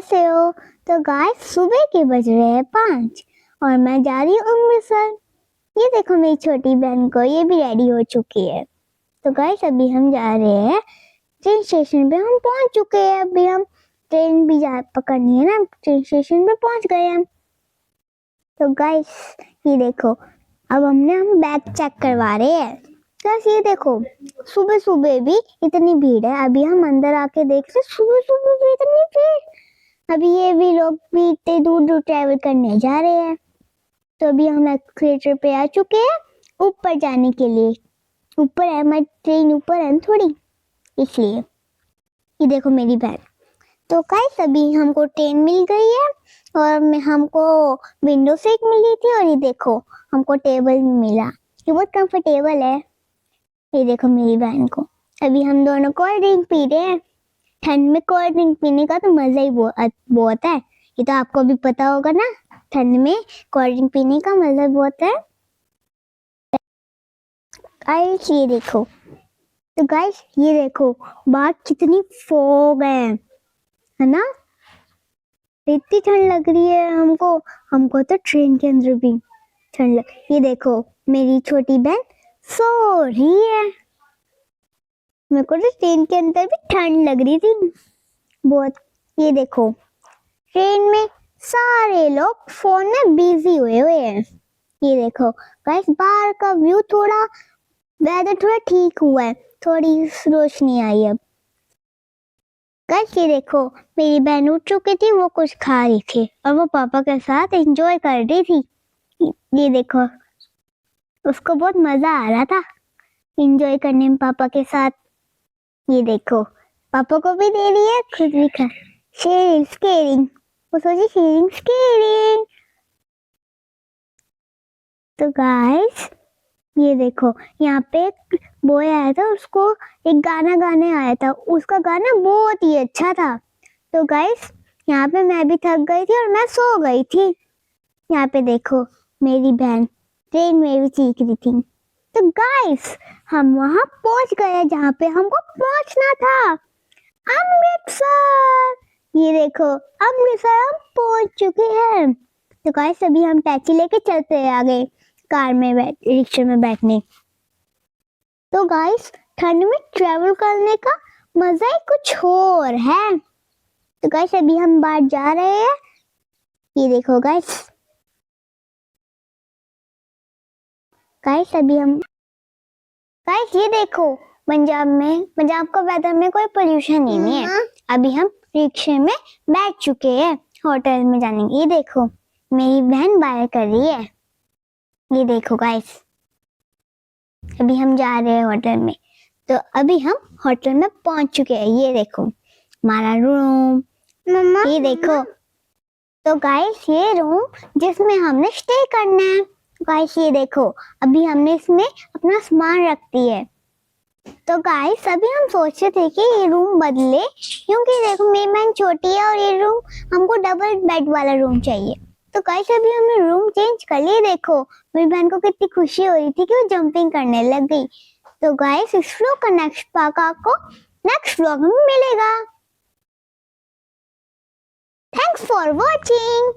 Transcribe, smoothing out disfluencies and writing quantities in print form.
कैसे हो? तो गाइस सुबह के बज रहे हैं 5 और मैं जा रही हूँ अमृतसर। ये देखो मेरी छोटी बहन को, ये भी रेडी हो चुकी है। तो गाइस अभी हम जा रहे हैं ट्रेन स्टेशन पे, हम पहुंच चुके हैं। अभी हम ट्रेन भी जा पकड़नी है ना, ट्रेन स्टेशन पे पहुंच गए हम। तो गाइस ये देखो, अब हम बैग चेक करवा रहे हैं। गाइस ये देखो, सुबह सुबह भी इतनी भीड़ है। अभी हम अंदर आके देख रहे, सुबह सुबह भी इतनी भीड़। अभी ये भी लोग भी इतने दूर दूर ट्रैवल करने जा रहे हैं। तो अभी हम एस्केलेटर पे आ चुके हैं ऊपर जाने के लिए। ऊपर है हमारी ट्रेन, ऊपर है थोड़ी, इसलिए। ये देखो मेरी बहन। तो गाइस अभी हमको ट्रेन मिल गई है और हमको विंडो सीट मिली थी, और ये देखो हमको टेबल मिला। ये बहुत कंफर्टेबल है। ये देखो मेरी बहन को। अभी हम दोनों कोल्ड ड्रिंक पी रहे हैं। ठंड में कोल्ड ड्रिंक पीने का तो मजा ही बहुत है। ये तो आपको भी पता होगा ना, ठंड में कोल्ड ड्रिंक पीने का मजा बहुत है। गाइस ये देखो, तो गाइस ये देखो बाहर कितनी फॉग है ना? इतनी ठंड लग रही है हमको। हमको तो ट्रेन के अंदर भी ठंड लग। ये देखो मेरी छोटी बहन सो रही है। मेरे को तो ट्रेन के अंदर भी ठंड लग रही थी बहुत। ये देखो ट्रेन में सारे लोग फोन में बिजी हुए हैं। ये देखो गाइस बाहर का व्यू, थोड़ा वेदर थोड़ा ठीक हुआ है, थोड़ी रोशनी आई अब। गाइस ये देखो मेरी बहन उठ चुकी थी, वो कुछ खा रही थी और वो पापा के साथ एंजॉय कर रही थी। ये देखो उसको बहुत मजा आ रहा था एंजॉय करने में पापा के साथ। ये देखो पापा को भी दे रही है, खुद भी खा। शेयरिंग केयरिंग, वो सोची शेयरिंग केयरिंग। तो गाइस ये देखो यहाँ पे एक बॉय आया था, उसको एक गाना गाने आया था। उसका गाना बहुत ही अच्छा था। तो गाइस यहाँ पे मैं भी थक गई थी और मैं सो गई थी। यहाँ पे देखो मेरी बहन ट्रेन में भी चीख रही थी। तो गाइस हम वहां पहुंच गए जहाँ पे हमको पहुंचना था, अमृतसर। ये देखो अमृतसर हम पहुंच चुके हैं। तो गाइस अभी हम टैक्सी लेके चलते हैं आगे, कार में रिक्शा में बैठने। तो गाइस ठंड में ट्रैवल करने का मजा ही कुछ और है। तो गाइस अभी हम बाहर जा रहे हैं। ये देखो गाइस अभी हम गाइस ये देखो पंजाब का वेदर में कोई पोल्यूशन नहीं है। अभी हम रिक्शे में बैठ चुके हैं होटल में जाने के। ये देखो मेरी बहन बाय कर रही है। ये देखो गाइस अभी हम जा रहे हैं होटल में। तो अभी हम होटल में पहुंच चुके हैं। ये देखो हमारा रूम, ये देखो। तो गाइस ये रूम जिसमें हमने स्टे करना है। गाइस ये देखो अभी हमने इसमें अपना सामान रख दिया है। तो गाइस अभी हम सोच रहे थे कि ये रूम बदले, क्योंकि देखो मेरी बहन छोटी है और ये रूम हमको डबल बेड वाला रूम चाहिए। तो गाइस अभी हमने रूम चेंज कर लिया। देखो मेरी बहन को कितनी खुशी हो रही थी कि वो जंपिंग करने लग गई। तो गाइस इस व्लॉग का नेक्स्ट पार्ट आपको नेक्स्ट व्लॉग में मिलेगा। Thanks for watching.